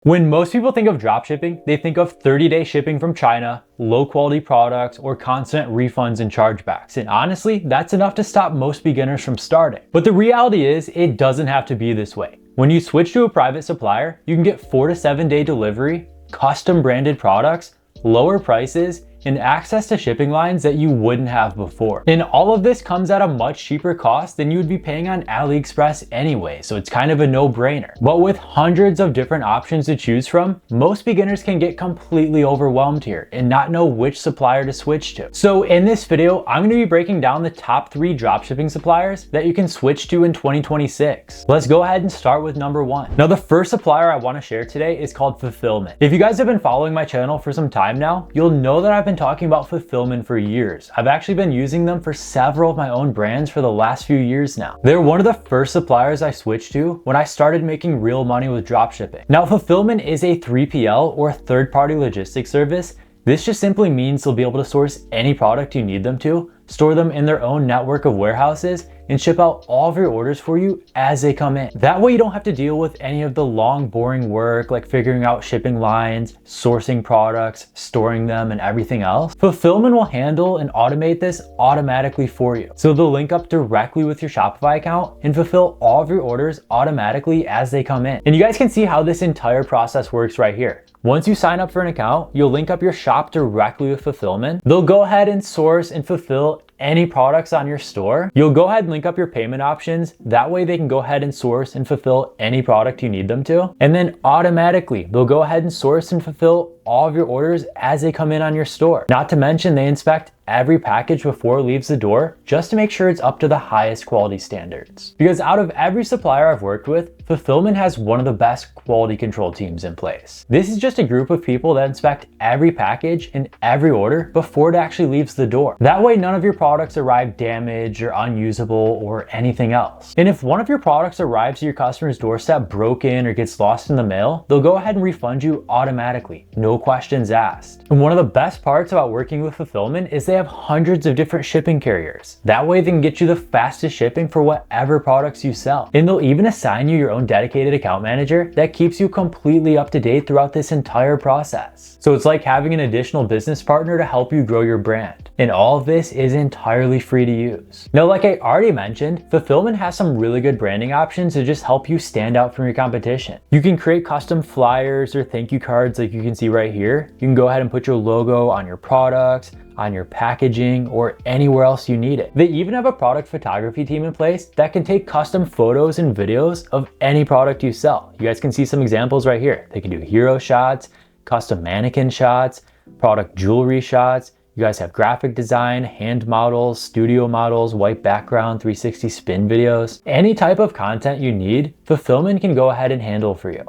When most people think of dropshipping, they think of 30-day shipping from China, low quality products, or constant refunds and chargebacks. And honestly, that's enough to stop most beginners from starting. But the reality is, it doesn't have to be this way. When you switch to a private supplier, you can get 4 to 7 day delivery, custom branded products, lower prices, and access to shipping lines that you wouldn't have before. And all of this comes at a much cheaper cost than you would be paying on AliExpress anyway, so it's kind of a no-brainer. But with hundreds of different options to choose from, most beginners can get completely overwhelmed here and not know which supplier to switch to. So in this video, I'm going to be breaking down the top 3 dropshipping suppliers that you can switch to in 2026. Let's go ahead and start with number 1. Now, the first supplier I want to share today is called Fulfillman. If you guys have been following my channel for some time now, you'll know that I've been talking about Fulfillman for years. I've actually been using them for several of my own brands for the last few years now. They're one of the first suppliers I switched to when I started making real money with dropshipping. Now, Fulfillman is a 3PL or third-party logistics service. This just simply means they'll be able to source any product you need them to, store them in their own network of warehouses, and ship out all of your orders for you as they come in. That way you don't have to deal with any of the long, boring work like figuring out shipping lines, sourcing products, storing them, and everything else. Fulfillment will handle and automate this automatically for you. So they'll link up directly with your Shopify account and fulfill all of your orders automatically as they come in. And you guys can see how this entire process works right here. Once you sign up for an account, you'll link up your shop directly with Fulfillment. They'll go ahead and source and fulfill any products on your store. You'll go ahead and link up your payment options. That way they can go ahead and source and fulfill any product you need them to. And then automatically, they'll go ahead and source and fulfill all of your orders as they come in on your store. Not to mention, they inspect every package before it leaves the door just to make sure it's up to the highest quality standards. Because out of every supplier I've worked with, Fulfillment has one of the best quality control teams in place. This is just a group of people that inspect every package and every order before it actually leaves the door. That way none of your products arrive damaged or unusable or anything else. And if one of your products arrives at your customer's doorstep broken or gets lost in the mail, they'll go ahead and refund you automatically. No questions asked. And one of the best parts about working with Fulfillment is they have hundreds of different shipping carriers. That way they can get you the fastest shipping for whatever products you sell. And they'll even assign you your own dedicated account manager that keeps you completely up to date throughout this entire process. So it's like having an additional business partner to help you grow your brand. And all of this is entirely free to use. Now, like I already mentioned, Fulfillment has some really good branding options to just help you stand out from your competition. You can create custom flyers or thank you cards like you can see right here. You can go ahead and put your logo on your products, on your packaging, or anywhere else you need it. They even have a product photography team in place that can take custom photos and videos of any product you sell. You guys can see some examples right here. They can do hero shots, custom mannequin shots, product jewelry shots. You guys have graphic design, hand models, studio models, white background, 360 spin videos. Any type of content you need, Fulfillment can go ahead and handle for you.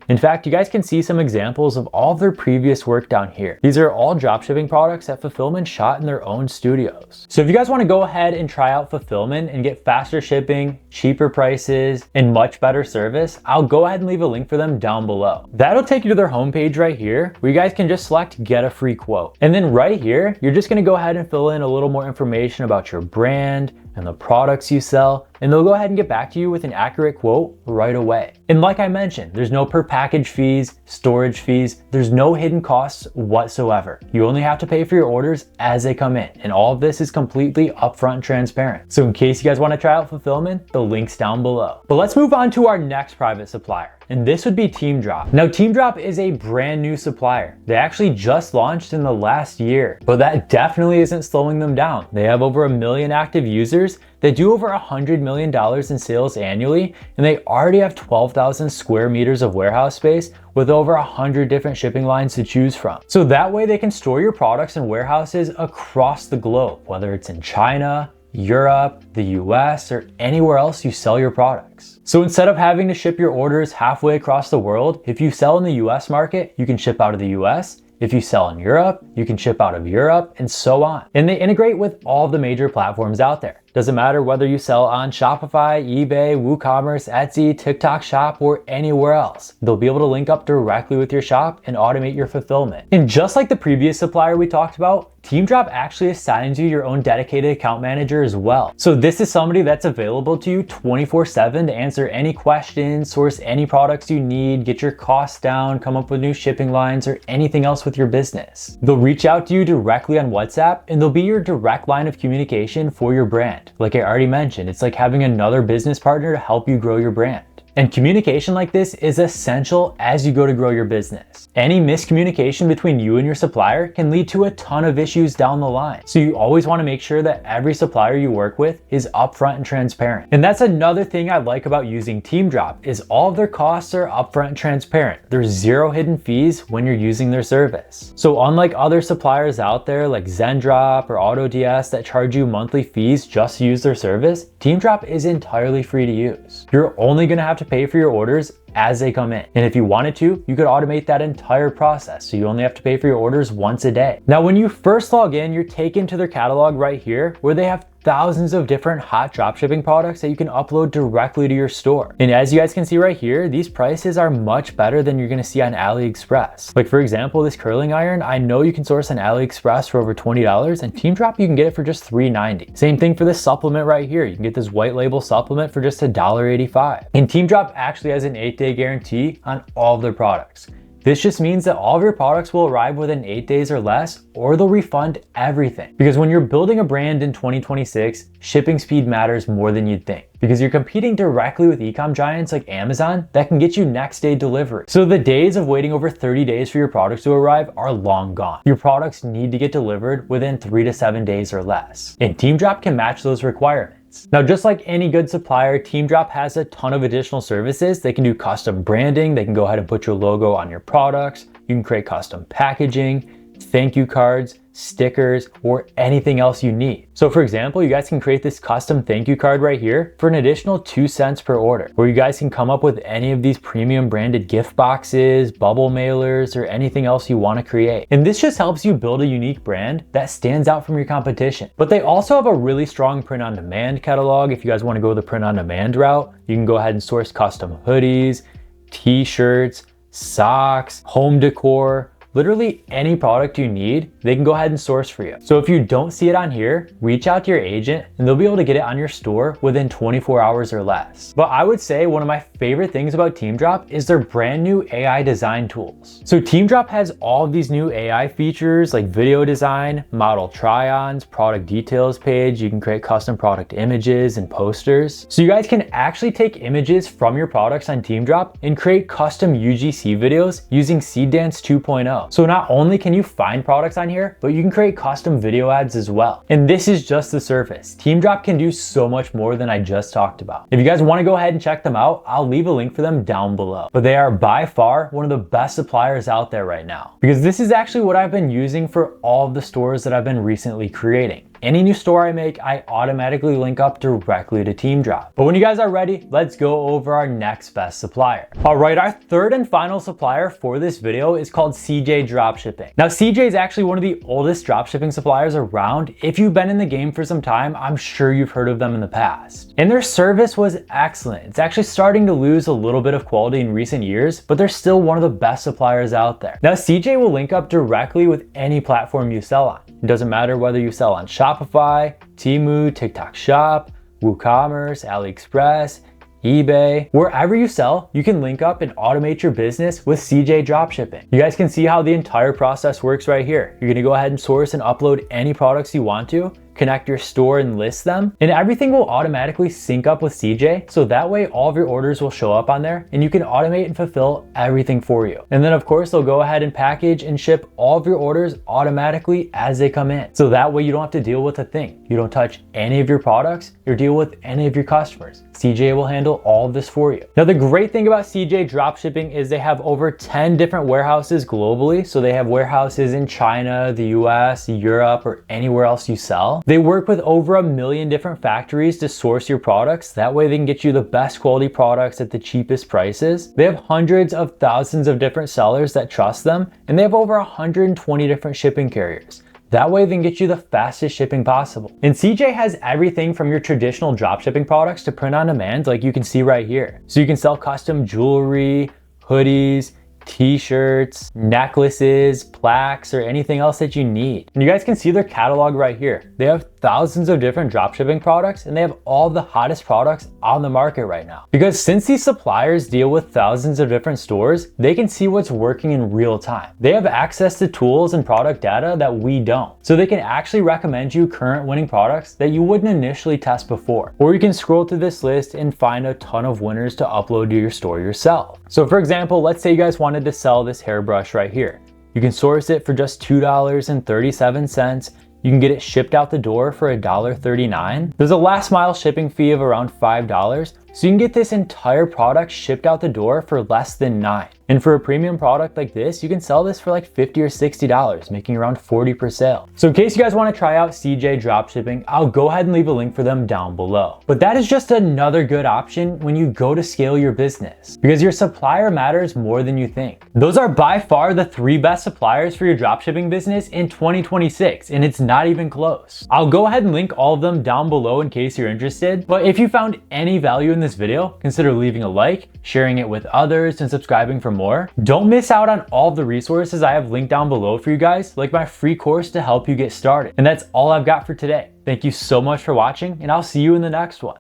In fact, you guys can see some examples of all of their previous work down here. These are all dropshipping products that Fulfillment shot in their own studios. So if you guys want to go ahead and try out Fulfillment and get faster shipping, cheaper prices, and much better service, I'll go ahead and leave a link for them down below. That'll take you to their homepage right here, where you guys can just select get a free quote. And then right here, you're just going to go ahead and fill in a little more information about your brand and the products you sell, and they'll go ahead and get back to you with an accurate quote right away. And like I mentioned, there's no per package fees, storage fees, there's no hidden costs whatsoever. You only have to pay for your orders as they come in, and all of this is completely upfront and transparent. So in case you guys want to try out Fulfillment, the link's down below. But let's move on to our next private supplier, and this would be Teemdrop. Now, Teemdrop is a brand new supplier. They actually just launched in the last year, but that definitely isn't slowing them down. They have over 1 million active users. They do over $100 million in sales annually, and they already have 12,000 square meters of warehouse space with over 100 different shipping lines to choose from. So that way they can store your products in warehouses across the globe, whether it's in China, Europe, the US, or anywhere else you sell your products. So instead of having to ship your orders halfway across the world, if you sell in the US market, you can ship out of the US. If you sell in Europe, you can ship out of Europe, and so on. And they integrate with all the major platforms out there. Doesn't matter whether you sell on Shopify, eBay, WooCommerce, Etsy, TikTok Shop, or anywhere else. They'll be able to link up directly with your shop and automate your fulfillment. And just like the previous supplier we talked about, Teemdrop actually assigns you your own dedicated account manager as well. So this is somebody that's available to you 24/7 to answer any questions, source any products you need, get your costs down, come up with new shipping lines, or anything else with your business. They'll reach out to you directly on WhatsApp, and they'll be your direct line of communication for your brand. Like I already mentioned, it's like having another business partner to help you grow your brand. And communication like this is essential as you go to grow your business. Any miscommunication between you and your supplier can lead to a ton of issues down the line. So you always want to make sure that every supplier you work with is upfront and transparent. And that's another thing I like about using Teemdrop is all of their costs are upfront and transparent. There's zero hidden fees when you're using their service. So unlike other suppliers out there like Zendrop or AutoDS that charge you monthly fees just to use their service, Teemdrop is entirely free to use. You're only going to have to pay for your orders as they come in. And if you wanted to, you could automate that entire process. So you only have to pay for your orders once a day. Now, when you first log in, you're taken to their catalog right here where they have thousands of different hot dropshipping products that you can upload directly to your store. And as you guys can see right here, these prices are much better than you're gonna see on AliExpress. Like for example, this curling iron, I know you can source on AliExpress for over $20, and Teemdrop, you can get it for just $3.90. Same thing for this supplement right here. You can get this white label supplement for just $1.85. And Teemdrop actually has an 8-day guarantee on all of their products. This just means that all of your products will arrive within 8 days or less, or they'll refund everything. Because when you're building a brand in 2026, shipping speed matters more than you'd think. Because you're competing directly with e-com giants like Amazon that can get you next day delivery. So the days of waiting over 30 days for your products to arrive are long gone. Your products need to get delivered within 3 to 7 days or less. And Teemdrop can match those requirements. Now, just like any good supplier, Teemdrop has a ton of additional services. They can do custom branding. They can go ahead and put your logo on your products. You can create custom packaging, thank you cards, stickers, or anything else you need. So for example, you guys can create this custom thank you card right here for an additional 2 cents per order, where you guys can come up with any of these premium branded gift boxes, bubble mailers, or anything else you want to create. And this just helps you build a unique brand that stands out from your competition. But they also have a really strong print on demand catalog. If you guys want to go the print on demand route, you can go ahead and source custom hoodies, t-shirts, socks, home decor, literally any product you need, they can go ahead and source for you. So if you don't see it on here, reach out to your agent and they'll be able to get it on your store within 24 hours or less. But I would say one of my favorite things about Teemdrop is their brand new AI design tools. So Teemdrop has all of these new AI features like video design, model try-ons, product details page. You can create custom product images and posters. So you guys can actually take images from your products on Teemdrop and create custom UGC videos using Seedance 2.0. So not only can you find products on here, but you can create custom video ads as well. And this is just the surface. Teemdrop can do so much more than I just talked about. If you guys want to go ahead and check them out, I'll leave a link for them down below. But they are by far one of the best suppliers out there right now, because this is actually what I've been using for all of the stores that I've been recently creating. Any new store I make, I automatically link up directly to Teemdrop. But when you guys are ready, let's go over our next best supplier. All right, our third and final supplier for this video is called CJ Dropshipping. Now, CJ is actually one of the oldest dropshipping suppliers around. If you've been in the game for some time, I'm sure you've heard of them in the past. And their service was excellent. It's actually starting to lose a little bit of quality in recent years, but they're still one of the best suppliers out there. Now, CJ will link up directly with any platform you sell on. It doesn't matter whether you sell on Shopify, Temu, TikTok Shop, WooCommerce, AliExpress, eBay. Wherever you sell, you can link up and automate your business with CJ Dropshipping. You guys can see how the entire process works right here. You're gonna go ahead and source and upload any products you want to, connect your store and list them, and everything will automatically sync up with CJ, so that way all of your orders will show up on there and you can automate and fulfill everything for you. And then of course they'll go ahead and package and ship all of your orders automatically as they come in. So that way you don't have to deal with a thing. You don't touch any of your products or deal with any of your customers. CJ will handle all of this for you. Now the great thing about CJ Dropshipping is they have over 10 different warehouses globally. So they have warehouses in China, the US, Europe, or anywhere else you sell. They work with over 1 million different factories to source your products. That way they can get you the best quality products at the cheapest prices. They have hundreds of thousands of different sellers that trust them, and they have over 120 different shipping carriers. That way they can get you the fastest shipping possible. And CJ has everything from your traditional dropshipping products to print on demand, like you can see right here. So you can sell custom jewelry, hoodies, t-shirts, necklaces, plaques, or anything else that you need. And you guys can see their catalog right here. They have thousands of different dropshipping products, and they have all the hottest products on the market right now. Because since these suppliers deal with thousands of different stores, they can see what's working in real time. They have access to tools and product data that we don't. So they can actually recommend you current winning products that you wouldn't initially test before. Or you can scroll through this list and find a ton of winners to upload to your store yourself. So for example, let's say you guys wanted to sell this hairbrush right here. You can source it for just $2.37. You can get it shipped out the door for $1.39. There's a last mile shipping fee of around $5. So you can get this entire product shipped out the door for less than $9. And for a premium product like this, you can sell this for like $50 or $60, making around 40 per sale. So in case you guys want to try out CJ Dropshipping, I'll go ahead and leave a link for them down below. But that is just another good option when you go to scale your business, because your supplier matters more than you think. Those are by far the 3 best suppliers for your dropshipping business in 2026, and it's not even close. I'll go ahead and link all of them down below in case you're interested. But if you found any value in this video, consider leaving a like, sharing it with others, and subscribing for more. Don't miss out on all of the resources I have linked down below for you guys, like my free course to help you get started. And that's all I've got for today. Thank you so much for watching, and I'll see you in the next one.